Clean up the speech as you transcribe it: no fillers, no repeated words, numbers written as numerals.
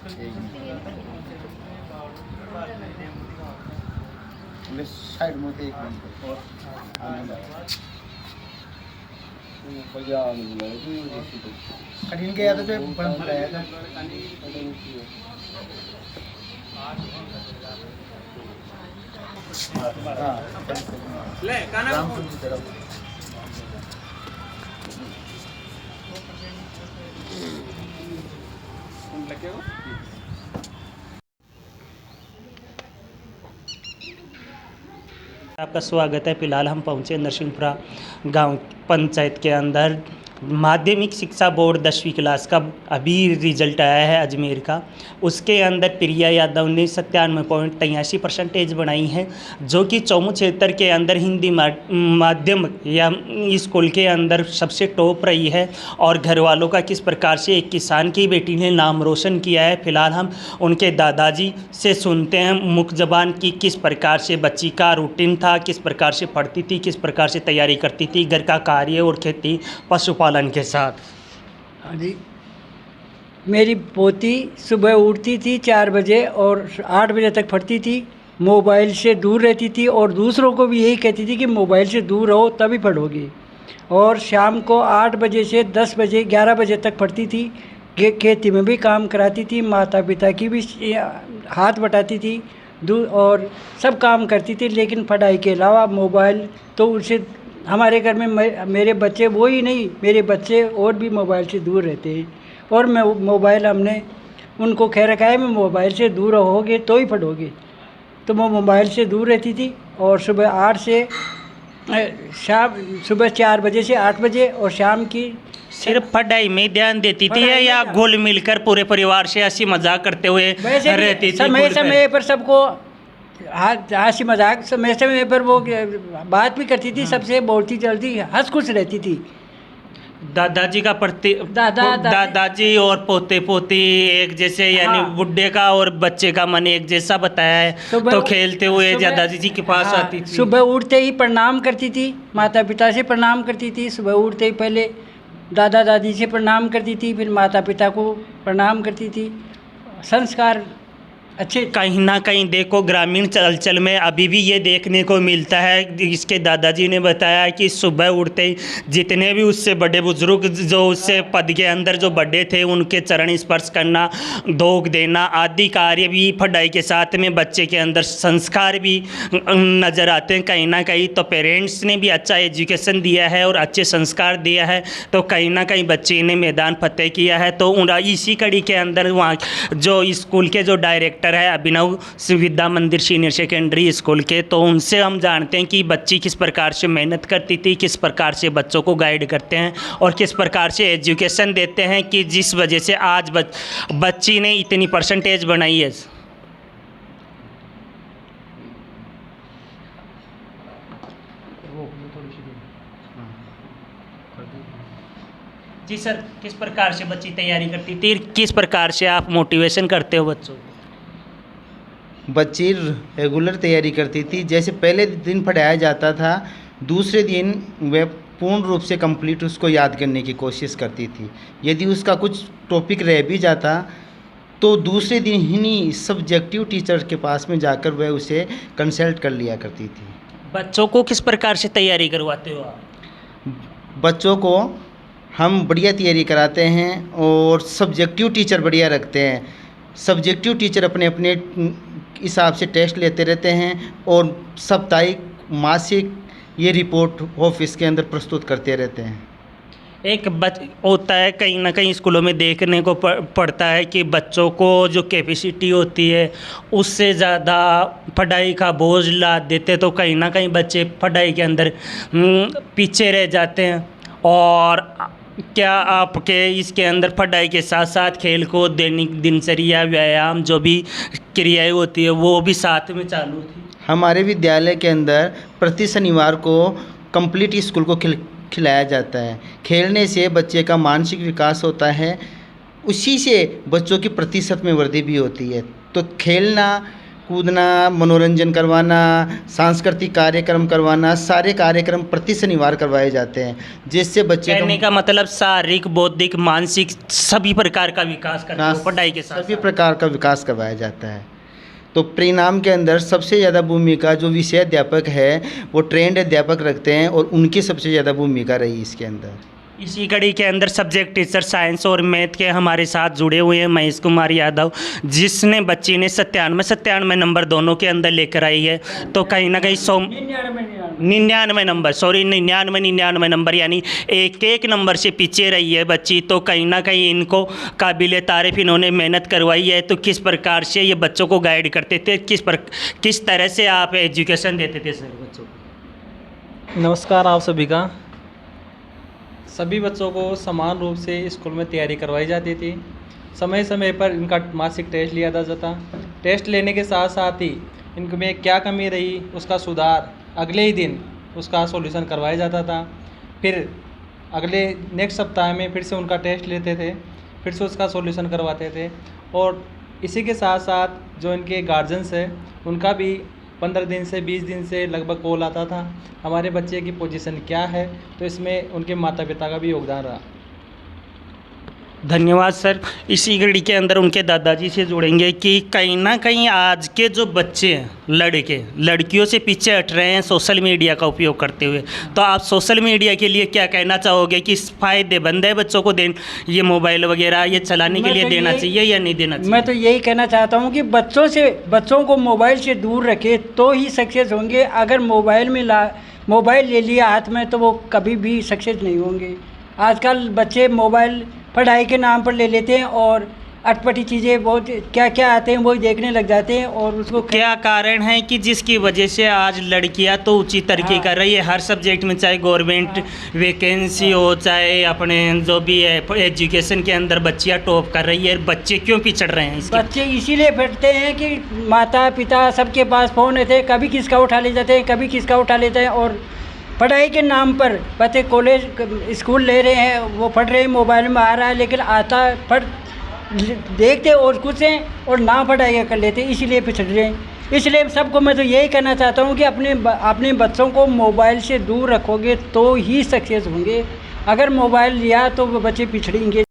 Side में एक minute और कठिन गया तो बंद पड़ाया था। ले काना आपका स्वागत है। फिलहाल हम पहुंचे नरसिंहपुरा गांव पंचायत के अंदर। माध्यमिक शिक्षा बोर्ड 10वीं क्लास का अभी रिजल्ट आया है अजमेर का। उसके अंदर प्रिया यादव ने 97.83% बनाई है, जो कि चौमू क्षेत्र के अंदर हिंदी माध्यम या स्कूल के अंदर सबसे टॉप रही है। और घर वालों का किस प्रकार से एक किसान की बेटी ने नाम रोशन किया है, फिलहाल हम उनके दादाजी से सुनते हैं मुख्य ज़बान की किस प्रकार से बच्ची का रूटीन था, किस प्रकार से पढ़ती थी, किस प्रकार से तैयारी करती थी घर का कार्य और खेती पशुपालन के साथ। हाँ जी, मेरी पोती सुबह उठती थी 4 बजे और 8 बजे तक पढ़ती थी। मोबाइल से दूर रहती थी और दूसरों को भी यही कहती थी कि मोबाइल से दूर रहो तभी पढ़ोगी। और शाम को 8 बजे से 10 बजे 11 बजे तक पढ़ती थी। खेती में भी काम कराती थी, माता पिता की भी हाथ बटाती थी और सब काम करती थी। लेकिन पढ़ाई के अलावा मोबाइल तो उसे हमारे घर में मेरे बच्चे वो ही नहीं, मेरे बच्चे और भी मोबाइल से दूर रहते हैं। और मैं मोबाइल हमने उनको कह रखा है मैं मोबाइल से दूर रहोगे तो ही पढ़ोगे। तो वो मोबाइल से दूर रहती थी और सुबह 8 से शाम सुबह 4 बजे से 8 बजे और शाम की सिर्फ पढ़ाई में ध्यान देती थी या घुल मिलकर पूरे परिवार से हंसी मजाक करते हुए रहती थी? समय समय पर सबको हंसी मजाक समय समय पर वो बात भी करती थी, सबसे बोलती चलती, हंस खुश रहती थी। दादाजी का दादाजी और पोते पोती एक जैसे, यानी हाँ। बुड्ढे का और बच्चे का मन एक जैसा बताया है। तो खेलते हुए दादाजी जी के पास आती थी। सुबह उठते ही प्रणाम करती थी, माता पिता से प्रणाम करती थी। सुबह उठते ही पहले दादा दादी से प्रणाम करती थी, फिर माता पिता को प्रणाम करती थी। संस्कार अच्छे। कहीं ना कहीं देखो ग्रामीण चलचल में अभी भी ये देखने को मिलता है। इसके दादाजी ने बताया कि सुबह उठते ही जितने भी उससे बड़े बुजुर्ग जो उससे पद के अंदर जो बड़े थे उनके चरण स्पर्श करना, दोग देना आदि कार्य भी पढ़ाई के साथ में बच्चे के अंदर संस्कार भी नज़र आते हैं। कहीं ना कहीं तो पेरेंट्स ने भी अच्छा एजुकेशन दिया है और अच्छे संस्कार दिया है, तो कहीं ना कहीं बच्चे ने मैदान फतेह किया है। तो इसी कड़ी के अंदर वहाँ जो स्कूल के जो डायरेक्टर है अभिनव विद्या मंदिर सीनियर सेकेंडरी स्कूल के, तो उनसे हम जानते हैं कि बच्ची किस प्रकार से मेहनत करती थी, किस प्रकार से बच्चों को गाइड करते हैं और किस प्रकार से एजुकेशन देते हैं कि जिस वजह से आज बच्ची ने इतनी परसेंटेज बनाई है। जी सर, किस प्रकार से बच्ची तैयारी करती थी, किस प्रकार से आप मोटिवेशन करते हो बच्चों को? बच्ची रेगुलर तैयारी करती थी। जैसे पहले दिन पढ़ाया जाता था, दूसरे दिन वह पूर्ण रूप से कंप्लीट उसको याद करने की कोशिश करती थी। यदि उसका कुछ टॉपिक रह भी जाता तो दूसरे दिन ही सब्जेक्टिव टीचर के पास में जाकर वह उसे कंसल्ट कर लिया करती थी। बच्चों को किस प्रकार से तैयारी करवाते हो आप? बच्चों को हम बढ़िया तैयारी कराते हैं और सब्जेक्टिव टीचर बढ़िया रखते हैं। सब्जेक्टिव टीचर अपने अपने हिसाब से टेस्ट लेते रहते हैं और साप्ताहिक मासिक ये रिपोर्ट ऑफिस के अंदर प्रस्तुत करते रहते हैं। एक होता है कहीं ना कहीं स्कूलों में देखने को पड़ता है कि बच्चों को जो कैपेसिटी होती है उससे ज़्यादा पढ़ाई का बोझ ला देते, तो कहीं ना कहीं बच्चे पढ़ाई के अंदर पीछे रह जाते हैं। और क्या आपके इसके अंदर पढ़ाई के साथ साथ खेल को दैनिक दिनचर्या व्यायाम जो भी क्रियाएं होती है वो भी साथ में चालू थी? हमारे विद्यालय के अंदर प्रति शनिवार को कंप्लीट स्कूल को खिलाया जाता है। खेलने से बच्चे का मानसिक विकास होता है, उसी से बच्चों की प्रतिशत में वृद्धि भी होती है। तो खेलना कूदना, मनोरंजन करवाना, सांस्कृतिक कार्यक्रम करवाना, सारे कार्यक्रम प्रति शनिवार करवाए जाते हैं, जिससे बच्चे कहने का मतलब शारीरिक, बौद्धिक, मानसिक सभी प्रकार का विकास करते हो पढ़ाई के साथ सभी प्रकार का विकास करवाया जाता है। तो परिणाम के अंदर सबसे ज़्यादा भूमिका जो विषय अध्यापक है वो ट्रेंड अध्यापक रखते हैं और उनकी सबसे ज़्यादा भूमिका रही इसके अंदर। इसी कड़ी के अंदर सब्जेक्ट टीचर साइंस और मैथ के हमारे साथ जुड़े हुए हैं महेश कुमार यादव, जिसने बच्ची ने 97 नंबर दोनों के अंदर लेकर आई है। तो कहीं ना कहीं 99 नंबर यानी एक नंबर से पीछे रही है बच्ची। तो कहीं ना कहीं इनको काबिल तारीफ इन्होंने मेहनत करवाई है। तो किस प्रकार से ये बच्चों को गाइड करते थे, किस तरह से आप एजुकेशन देते थे सर बच्चों को? नमस्कार आप सभी का। सभी बच्चों को समान रूप से स्कूल में तैयारी करवाई जाती थी। समय समय पर इनका मासिक टेस्ट लिया जाता। टेस्ट लेने के साथ साथ ही इनमें क्या कमी रही उसका सुधार अगले ही दिन उसका सॉल्यूशन करवाया जाता था। फिर अगले नेक्स्ट सप्ताह में फिर से उनका टेस्ट लेते थे, फिर से उसका सॉल्यूशन करवाते थे। और इसी के साथ साथ जो इनके गार्जियंस है उनका भी 15 दिन से 20 दिन से लगभग कॉल आता था, हमारे बच्चे की पोजीशन क्या है। तो इसमें उनके माता पिता का भी योगदान रहा। धन्यवाद सर। इसी कड़ी के अंदर उनके दादाजी से जुड़ेंगे कि कहीं ना कहीं आज के जो बच्चे हैं, लड़के लड़कियों से पीछे हट रहे हैं सोशल मीडिया का उपयोग करते हुए। तो आप सोशल मीडिया के लिए क्या कहना चाहोगे कि फ़ायदेमंद है बच्चों को ये मोबाइल वगैरह ये चलाने के लिए देना चाहिए या नहीं देना चाहिए? मैं तो यही कहना चाहता हूँ कि बच्चों को मोबाइल से दूर रखे तो ही सक्सेस होंगे। अगर मोबाइल ले लिया हाथ में तो वो कभी भी सक्सेस नहीं होंगे। आजकल बच्चे मोबाइल पढ़ाई के नाम पर ले लेते हैं और अटपटी चीज़ें बहुत क्या क्या आते हैं वही देखने लग जाते हैं। और उसको क्या कारण है कि जिसकी वजह से आज लड़कियां तो ऊंची तरक्की कर रही है हर सब्जेक्ट में, चाहे गवर्नमेंट वैकेंसी हो, चाहे अपने जो भी है एजुकेशन के अंदर बच्चियां टॉप कर रही है, बच्चे क्यों पिछड़ रहे हैं? बच्चे इसीलिए पिछड़ते हैं कि माता पिता सबके पास फ़ोन रहते हैं, कभी किसका उठा ले जाते हैं, कभी किसका उठा लेते हैं। और पढ़ाई के नाम पर बच्चे कॉलेज स्कूल ले रहे हैं, वो पढ़ रहे हैं, मोबाइल में आ रहा है, लेकिन आता देखते और कुछ हैं और ना पढ़ाई कर लेते, इसीलिए पिछड़ रहे हैं। इसलिए सबको मैं तो यही कहना चाहता हूँ कि अपने बच्चों को मोबाइल से दूर रखोगे तो ही सक्सेस होंगे। अगर मोबाइल लिया तो वो बच्चे पिछड़ेंगे।